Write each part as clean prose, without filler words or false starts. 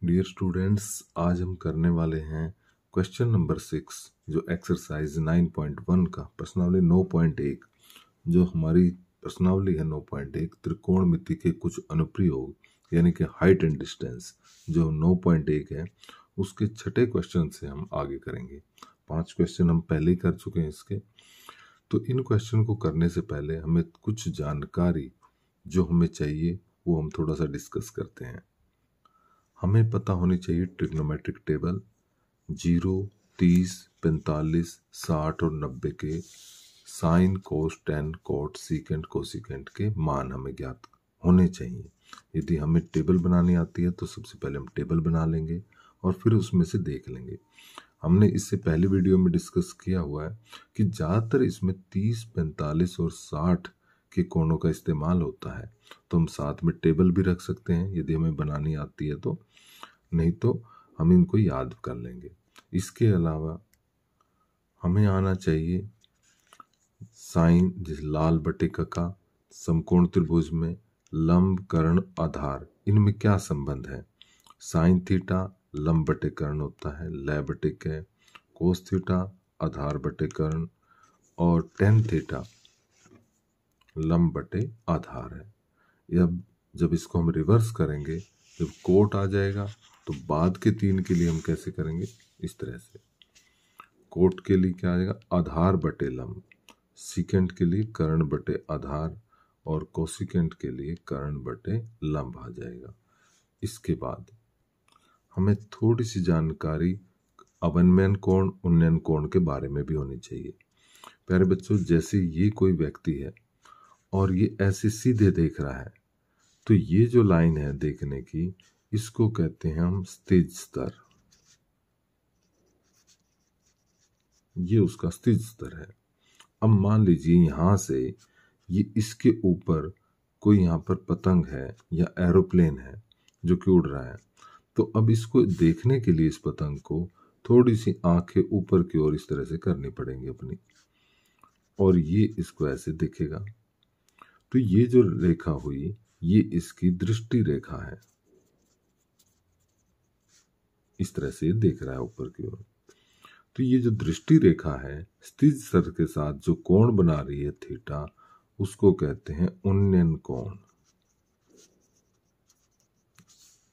Dear students, आज हम करने वाले हैं क्वेश्चन नंबर 6 जो एक्सरसाइज 9.1 का प्रश्नावली 9.1 जो हमारी प्रश्नावली है 9.1 त्रिकोणमिति के कुछ अनुप्रयोग यानी कि हाइट एंड डिस्टेंस जो 9.1 है उसके छठे क्वेश्चन से हम आगे करेंगे। 5 क्वेश्चन हम पहले ही कर चुके हैं इसके। तो इन क्वेश्चन को करने से पहले हमें कुछ जानकारी जो हमें चाहिए वो हम थोड़ा सा डिस्कस करते हैं। हमें पता होनी चाहिए ट्रिग्नोमेट्रिक टेबल 0, 30, 45, 60 और 90 के साइन, कोस, टेन, कोट, सीकेंट, कोसिकेंट के मान हमें ज्ञात होने चाहिए। यदि हमें टेबल बनानी आती है तो सबसे पहले हम टेबल बना लेंगे और फिर उसमें से देख लेंगे। हमने इससे पहले वीडियो में डिस्कस किया हुआ है कि ज़्यादातर इसमें 30, 45 और 60 के कोणों का इस्तेमाल होता है, तो हम साथ में टेबल भी रख सकते हैं यदि हमें बनानी आती है तो, नहीं तो हम इनको याद कर लेंगे। इसके अलावा हमें आना चाहिए साइन, जैसे लाल बटे का समकोण त्रिभुज में लंब, कर्ण, आधार, इनमें क्या संबंध है। साइन थीटा लंब बटे कर्ण होता है, लय बटे कै, कोस थीटा आधार बटे कर्ण और टेन थीटा लंब बटे आधार है। जब इसको हम रिवर्स करेंगे, जब कोट आ जाएगा तो बाद के 3 के लिए हम कैसे करेंगे, इस तरह से। कोट के लिए क्या आ जाएगा, आधार बटे लंब, सीकेंट के लिए कर्ण बटे आधार और कोसिकेंट के लिए कर्ण बटे लंब आ जाएगा। इसके बाद हमें थोड़ी सी जानकारी अवनमन कोण, उन्नयन कोण के बारे में भी होनी चाहिए। प्यारे बच्चों, जैसे ये कोई व्यक्ति है और ये ऐसे सीधे देख रहा है, तो ये जो लाइन है देखने की, इसको कहते हैं हम स्थिज स्तर। ये उसका स्थिज स्तर है। अब मान लीजिए यहां से ये इसके ऊपर कोई यहाँ पर पतंग है या एरोप्लेन है जो कि उड़ रहा है, तो अब इसको देखने के लिए इस पतंग को थोड़ी सी आंखें ऊपर की ओर इस तरह से करनी पड़ेंगी अपनी, और ये इसको ऐसे दिखेगा। तो ये जो रेखा हुई ये इसकी दृष्टि रेखा है, इस तरह से देख रहा है ऊपर की ओर। तो ये जो दृष्टि रेखा है स्थिज स्तर के साथ जो कोण बना रही है थीटा, उसको कहते हैं उन्नयन कोण,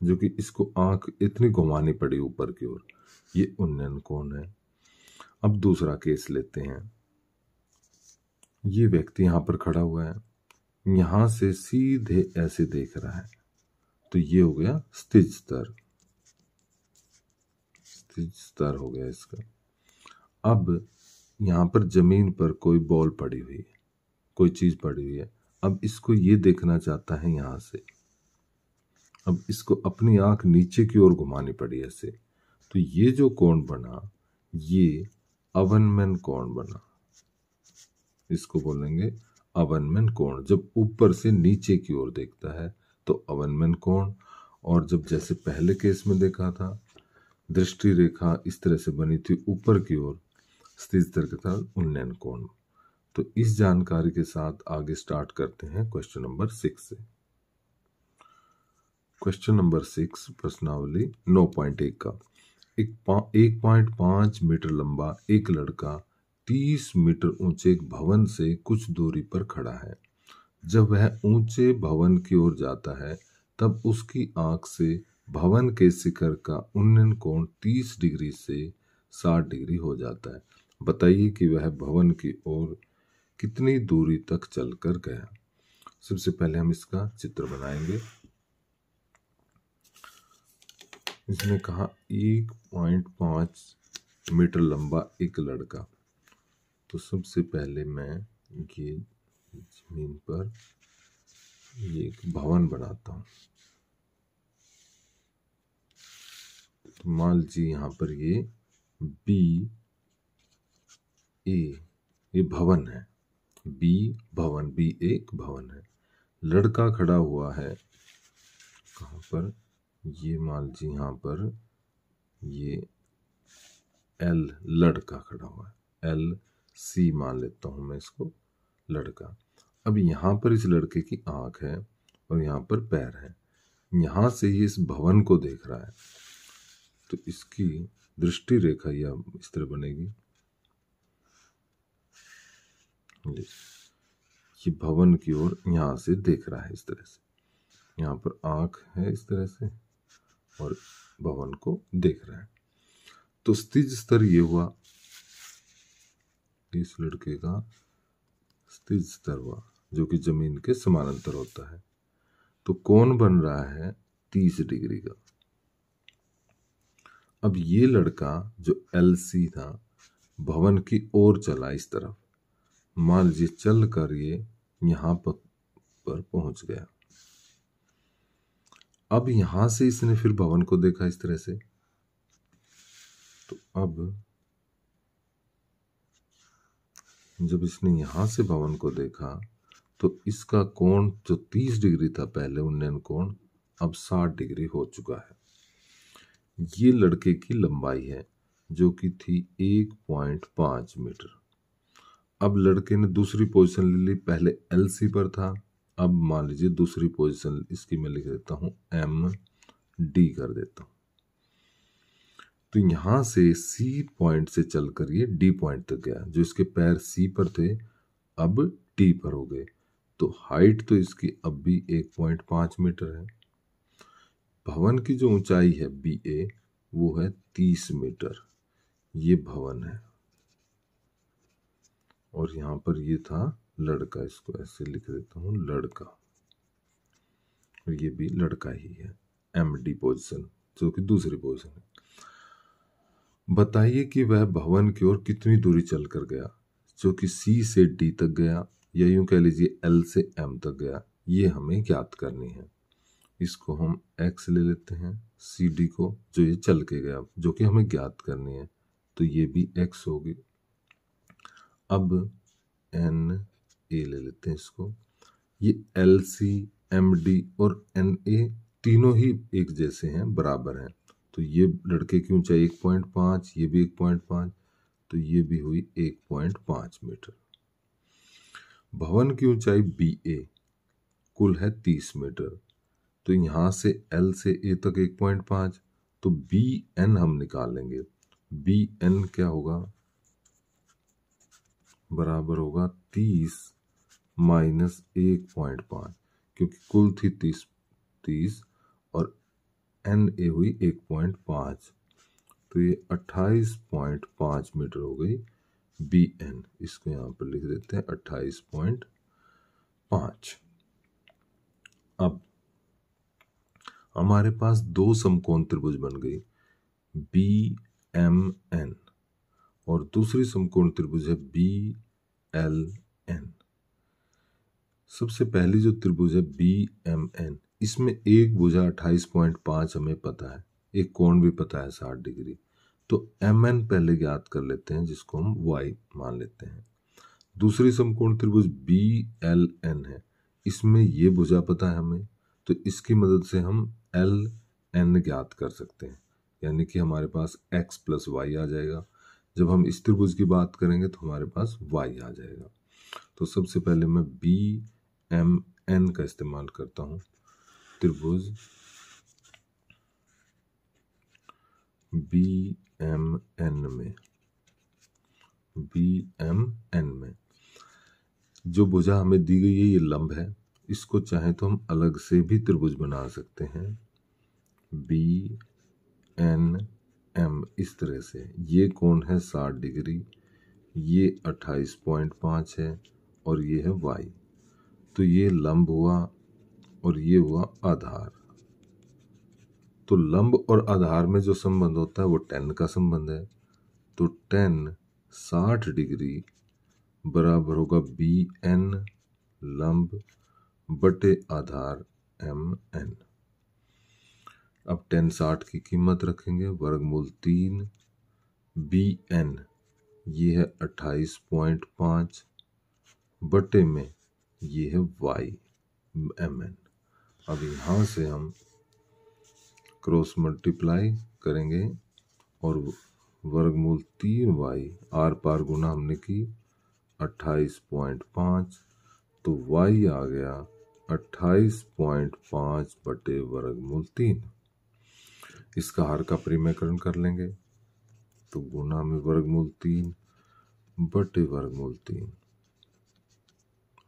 जो कि इसको आंख इतनी घुमानी पड़ी ऊपर की ओर, ये उन्नयन कोण है। अब दूसरा केस लेते हैं। ये व्यक्ति यहां पर खड़ा हुआ है, यहां से सीधे ऐसे देख रहा है, तो ये हो गया स्थिज स्तर। स्थिज स्तर हो गया इसका। अब यहां पर जमीन पर कोई बॉल पड़ी हुई है, कोई चीज पड़ी हुई है, अब इसको ये देखना चाहता है यहां से। अब इसको अपनी आंख नीचे की ओर घुमानी पड़ी ऐसे, तो ये जो कोण बना ये अवनमन कोण बना, इसको बोलेंगे अवनमन कोण। जब ऊपर से नीचे की ओर देखता है तो अवनमन कोण, और जब जैसे पहले केस में देखा था दृष्टि रेखा इस तरह से बनी थी ऊपर की ओर स्थिज स्तर के साथ उन्नयन कोण। तो इस जानकारी के साथ आगे स्टार्ट करते हैं क्वेश्चन नंबर 6 से। क्वेश्चन नंबर 6 प्रश्नावली 9.1 का 1.5 मीटर लंबा एक लड़का 30 मीटर ऊंचे एक भवन से कुछ दूरी पर खड़ा है। जब वह ऊंचे भवन की ओर जाता है तब उसकी आंख से भवन के शिखर का उन्नयन कोण 30 डिग्री से 60 डिग्री हो जाता है। बताइए कि वह भवन की ओर कितनी दूरी तक चलकर गया। सबसे पहले हम इसका चित्र बनाएंगे। इसने कहा 1.5 मीटर लंबा एक लड़का, तो सबसे पहले मैं ये जमीन पर ये एक भवन बनाता हूँ। तो मान लीजिए यहाँ पर ये बी ए ये भवन है, बी भवन, बी एक भवन है। लड़का खड़ा हुआ है कहाँ पर, ये मान लीजिए यहाँ पर ये एल लड़का खड़ा हुआ है, एल सी मान लेता हूँ मैं इसको, लड़का। अब यहाँ पर इस लड़के की आंख है और यहाँ पर पैर है, यहाँ से ये इस भवन को देख रहा है। तो इसकी दृष्टि रेखा यह इस तरह बनेगी। ये भवन की ओर यहाँ से देख रहा है इस तरह से, यहाँ पर आंख है इस तरह से और भवन को देख रहा है। तो स्थिज स्तर ये हुआ, इस लड़के का स्थिज स्तर हुआ जो कि जमीन के समानांतर होता है। तो कोण बन रहा है 30 डिग्री का। अब ये लड़का जो LC था भवन की ओर चला इस तरफ, मान लीजिए चल कर ये यहाँ पर पहुंच गया। अब यहां से इसने फिर भवन को देखा इस तरह से। तो अब जब इसने यहां से भवन को देखा तो इसका कोण जो 30 डिग्री था पहले उन्नयन कोण, अब 60 डिग्री हो चुका है। ये लड़के की लंबाई है जो कि थी 1.5 मीटर। अब लड़के ने दूसरी पोजीशन ले ली, पहले LC पर था, अब मान लीजिए दूसरी पोजीशन इसकी मैं लिख देता हूं MD कर देता हूं। तो यहां से C पॉइंट से चलकर ये D पॉइंट तक गया। जो इसके पैर C पर थे अब D पर हो गए। तो हाइट तो इसकी अब भी 1.5 मीटर है। भवन की जो ऊंचाई है BA वो है 30 मीटर। ये भवन है और यहां पर ये था लड़का, इसको ऐसे लिख देता हूं लड़का, और ये भी लड़का ही है। MD पोजीशन जो कि दूसरी पोजीशन है। बताइए कि वह भवन की ओर कितनी दूरी चलकर गया, जो कि C से D तक गया या यूं कह लीजिए L से M तक गया। ये हमें ज्ञात करनी है। इसको हम X ले लेते हैं, CD को जो ये चल के गया, जो कि हमें ज्ञात करनी है, तो ये भी X होगी। अब NA ले लेते हैं इसको। ये LC, MD और NA तीनों ही एक जैसे हैं, बराबर हैं। तो ये लड़के की ऊंचाई 1.5, ये भी 1.5, तो ये भी हुई 1.5 मीटर। भवन की ऊंचाई BA कुल है 30 मीटर। तो यहां से L से A तक 1.5, तो BN हम निकालेंगे। BN क्या होगा, बराबर होगा 30 माइनस 1.5, क्योंकि कुल थी 30 और NA हुई 1.5, तो ये 28.5 मीटर हो गई BN। इसको यहाँ पर लिख देते हैं 28.5। अब हमारे पास दो समकोण त्रिभुज बन गई, BMN और दूसरी समकोण त्रिभुज है BLN। सबसे पहली जो त्रिभुज है BMN, इसमें एक भुजा 28.5 हमें पता है, एक कोण भी पता है 60 डिग्री। तो MN पहले ज्ञात कर लेते हैं, जिसको हम Y मान लेते हैं। दूसरी समकोण त्रिभुज BLN है, इसमें ये भुजा पता है हमें, तो इसकी मदद से हम LN ज्ञात कर सकते हैं, यानी कि हमारे पास X प्लस Y आ जाएगा। जब हम इस त्रिभुज की बात करेंगे तो हमारे पास Y आ जाएगा। तो सबसे पहले मैं BMN का इस्तेमाल करता हूं। त्रिभुज BMN में जो भुजा हमें दी गई है ये लंब है। इसको चाहे तो हम अलग से भी त्रिभुज बना सकते हैं, BNM इस तरह से। ये कोण है 60 डिग्री, ये 28.5 है और ये है Y। तो ये लंब हुआ और ये हुआ आधार। तो लंब और आधार में जो संबंध होता है वो tan का संबंध है। तो tan 60 डिग्री बराबर होगा BN लंब बटे आधार MN। अब tan 60 की कीमत रखेंगे, वर्गमूल 3 BN ये है 28.5 बटे में ये है Y MN। अब यहाँ से हम क्रॉस मल्टीप्लाई करेंगे और वर्गमूल 3Y आर पार गुना हमने की 28.5, तो Y आ गया 28.5 बटे वर्गमूल 3। इसका हर का परिमेयकरण कर लेंगे, तो गुना में वर्गमूल 3 बटे वर्गमूल 3,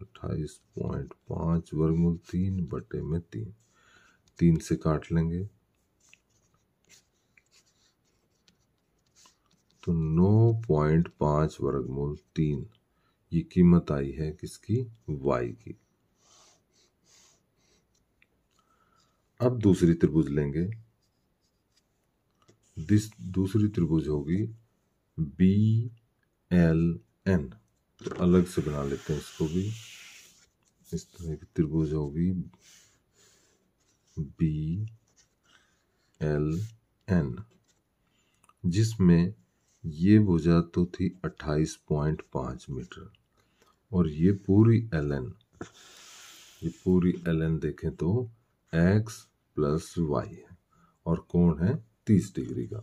28.5 वर्गमूल 3 बटे में 3 से काट लेंगे तो 9.5 वर्गमूल 3 ये कीमत आई है किसकी? y की। अब दूसरी त्रिभुज लेंगे, दूसरी त्रिभुज होगी BLN, तो अलग से बना लेते हैं इसको भी। इस तरह की त्रिभुज होगी BLN, जिसमें ये भुजा तो थी 28.5 मीटर और ये पूरी LN देखें तो x प्लस y है और कोण है 30 डिग्री का।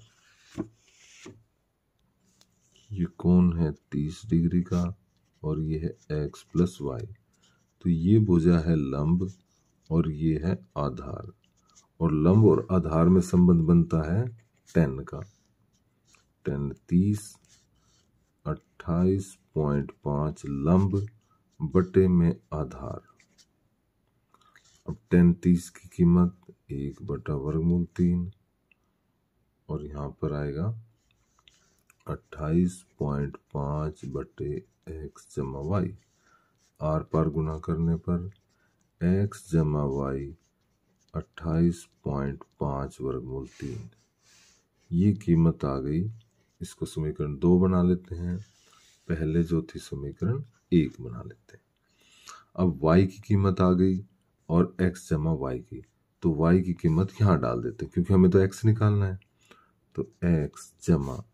ये कोण है 30 डिग्री का और ये है x प्लस y, तो ये भुजा है लंब और ये है आधार, और लंब और आधार में संबंध बनता है tan का। tan 30 28.5 लंब बटे में आधार। अब tan 30 की कीमत 1 बटा वर्गमूल 3 और यहाँ पर आएगा 28.5 बटे x जमा y, आर पार गुना करने पर x जमा y 28.5 वर्गमूल 3, ये कीमत आ गई। इसको समीकरण 2 बना लेते हैं, पहले जो थी समीकरण 1 बना लेते हैं। अब y की कीमत आ गई और x जमा y की, तो y की कीमत यहाँ डाल देते हैं क्योंकि हमें तो x निकालना है। तो x जमा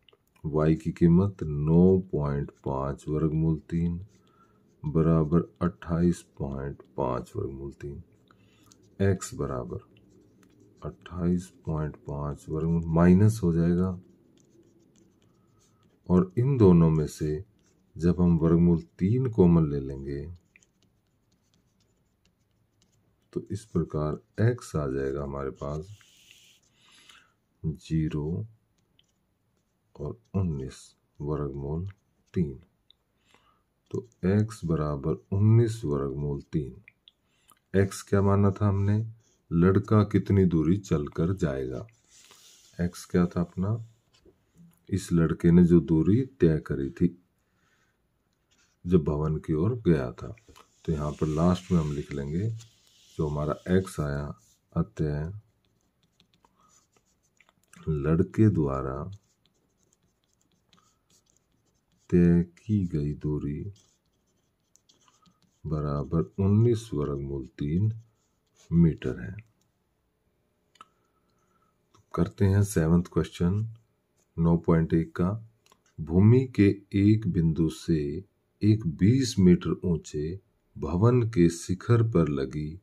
y की कीमत 9.5 वर्गमूल 3 बराबर 28.5 वर्गमूल 3, x बराबर 28.5 वर्गमूल माइनस हो जाएगा, और इन दोनों में से जब हम वर्गमूल 3 कॉमन ले लेंगे तो इस प्रकार x आ जाएगा हमारे पास 0 और 19 वर्गमूल 3, तो x बराबर 19 वर्गमूल 3। x क्या माना था हमने? लड़का कितनी दूरी चलकर जाएगा। x क्या था अपना? इस लड़के ने जो दूरी तय करी थी जब भवन की ओर गया था, तो यहाँ पर लास्ट में हम लिख लेंगे जो हमारा x आया, अतः लड़के द्वारा तय की गई दूरी बराबर 19 वर्गमूल 3 मीटर है। तो करते हैं 7th क्वेश्चन 9.1 का। भूमि के एक बिंदु से एक 20 मीटर ऊंचे भवन के शिखर पर लगी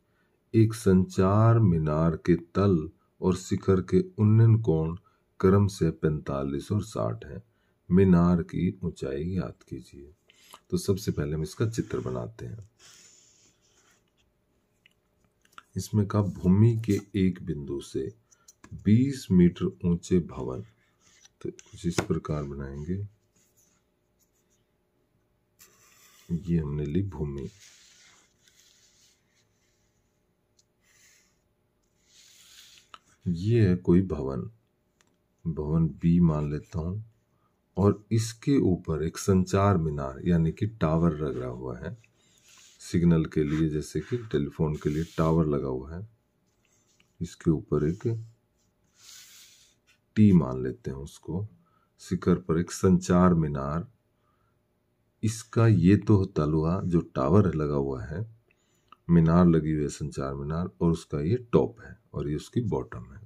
एक संचार मीनार के तल और शिखर के उन्नयन कोण क्रम से 45 और 60 है। मीनार की ऊंचाई ज्ञात कीजिए। तो सबसे पहले हम इसका चित्र बनाते हैं। इसमें का भूमि के एक बिंदु से 20 मीटर ऊंचे भवन, तो कुछ इस प्रकार बनाएंगे। ये हमने ली भूमि, ये है कोई भवन, भवन बी मान लेता हूं, और इसके ऊपर एक संचार मीनार यानी कि टावर लगा हुआ है सिग्नल के लिए, जैसे कि टेलीफोन के लिए टावर लगा हुआ है। इसके ऊपर एक टी मान लेते हैं उसको, शिखर पर एक संचार मीनार, इसका ये तो तल हुआ जो टावर लगा हुआ है, मीनार लगी हुई है संचार मीनार, और उसका ये टॉप है और ये उसकी बॉटम है।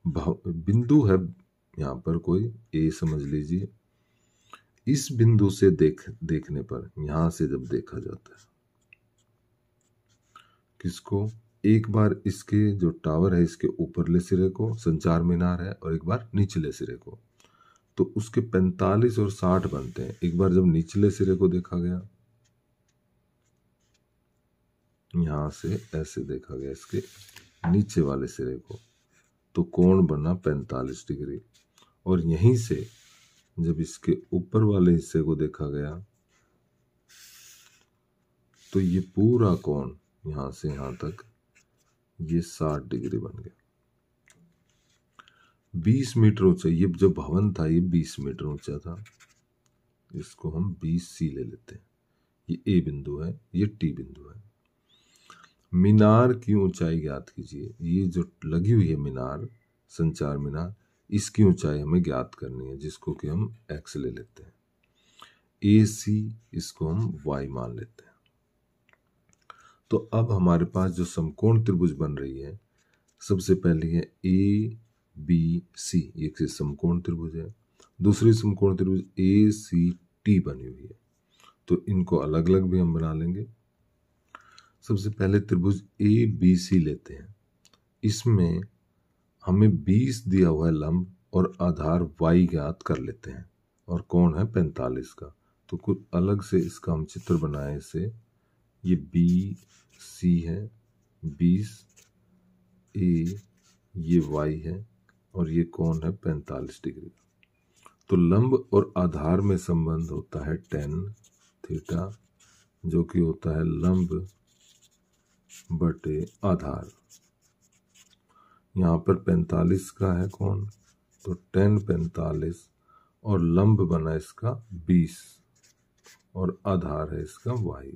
बिंदु है यहाँ पर कोई ए समझ लीजिए। इस बिंदु से देखने पर, यहां से जब देखा जाता है किसको, एक बार इसके जो टावर है इसके ऊपरले सिरे को संचार मीनार है और एक बार निचले सिरे को, तो उसके 45 और 60 बनते हैं। एक बार जब निचले सिरे को देखा गया, यहां से ऐसे देखा गया इसके नीचे वाले सिरे को, तो कोण बना 45 डिग्री। और यहीं से जब इसके ऊपर वाले हिस्से को देखा गया तो ये पूरा कोण यहां से यहां तक ये 60 डिग्री बन गया। 20 मीटर ऊंचा ये जो भवन था ये 20 मीटर ऊंचा था, इसको हम 20C ले लेते हैं। ये ए बिंदु है, ये टी बिंदु है। मीनार की ऊंचाई ज्ञात कीजिए। ये जो लगी हुई है मीनार, संचार मीनार, इसकी ऊंचाई हमें ज्ञात करनी है, जिसको कि हम x ले लेते हैं। AC इसको हम y मान लेते हैं। तो अब हमारे पास जो समकोण त्रिभुज बन रही है, सबसे पहली है ABC, एक समकोण त्रिभुज है। दूसरी समकोण त्रिभुज ACT बनी हुई है, तो इनको अलग अलग भी हम बना लेंगे। सबसे पहले त्रिभुज ABC लेते हैं। इसमें हमें 20 दिया हुआ है लंब और आधार y ज्ञात कर लेते हैं, और कोण है 45 का। तो कुछ अलग से इसका हम चित्र बनाए इसे। ये BC है, 20A, ये y है, और ये कोण है 45 डिग्री। तो लंब और आधार में संबंध होता है tan थीटा, जो कि होता है लंब बटे आधार। यहाँ पर 45 का है कोण, तो tan 45, और लंब बना इसका 20, और आधार है इसका y।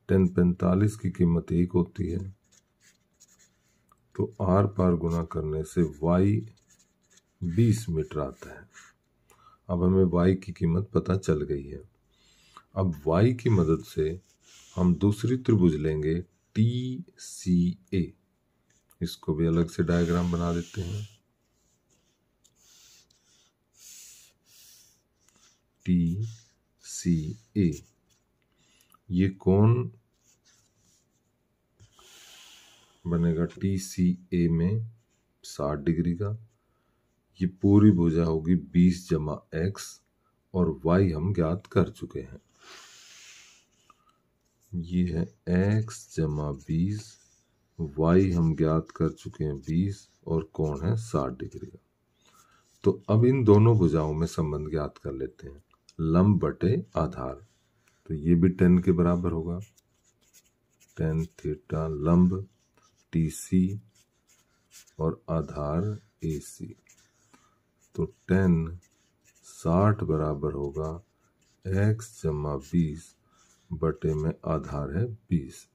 tan 45 की कीमत 1 होती है, तो आर पार गुना करने से y 20 मीटर आता है। अब हमें y की कीमत पता चल गई है। अब y की मदद से हम दूसरी त्रिभुज लेंगे TCA। इसको भी अलग से डायग्राम बना देते हैं। TCA, ये कोण बनेगा TCA में 60 डिग्री का। ये पूरी भुजा होगी 20 जमा x, और y हम ज्ञात कर चुके हैं। ये है x जमा 20, y हम ज्ञात कर चुके हैं 20, और कोण है 60 डिग्री का। तो अब इन दोनों भुजाओं में संबंध ज्ञात कर लेते हैं, लंब बटे आधार। तो ये भी tan के बराबर होगा, tan थीटा लंब TC और आधार AC। तो tan 60 बराबर होगा x जमा 20 बटे में आधार है 20।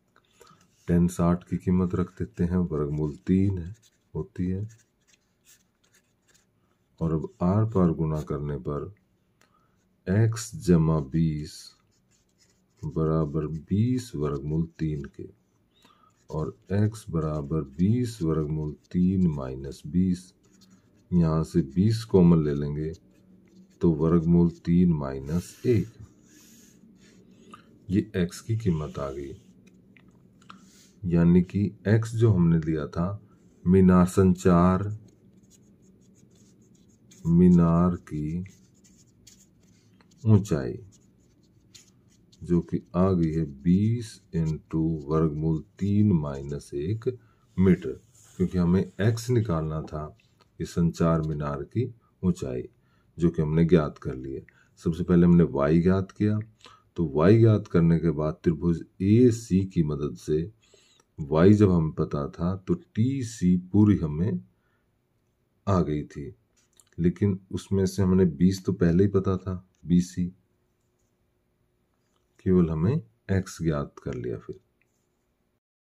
tan 60 की कीमत रख देते हैं, वर्गमूल 3 होती है। और अब आर पार गुना करने पर x जमा 20 बराबर 20 वर्गमूल 3 के, और x बराबर 20 वर्गमूल 3 माइनस 20। यहाँ से 20 कॉमन ले लेंगे तो वर्गमूल 3 माइनस 1। ये x की कीमत आ गई, यानी कि x जो हमने लिया था मीनार संचार मीनार की ऊंचाई, जो कि आ गई है 20 इंटू वर्गमूल 3 माइनस 1 मीटर, क्योंकि हमें x निकालना था इस संचार मीनार की ऊंचाई, जो कि हमने ज्ञात कर ली है। सबसे पहले हमने y ज्ञात किया, तो y ज्ञात करने के बाद त्रिभुज AC की मदद से y जब हमें पता था तो TC पूरी हमें आ गई थी, लेकिन उसमें से हमने 20 तो पहले ही पता था BC, केवल हमें x ज्ञात कर लिया फिर।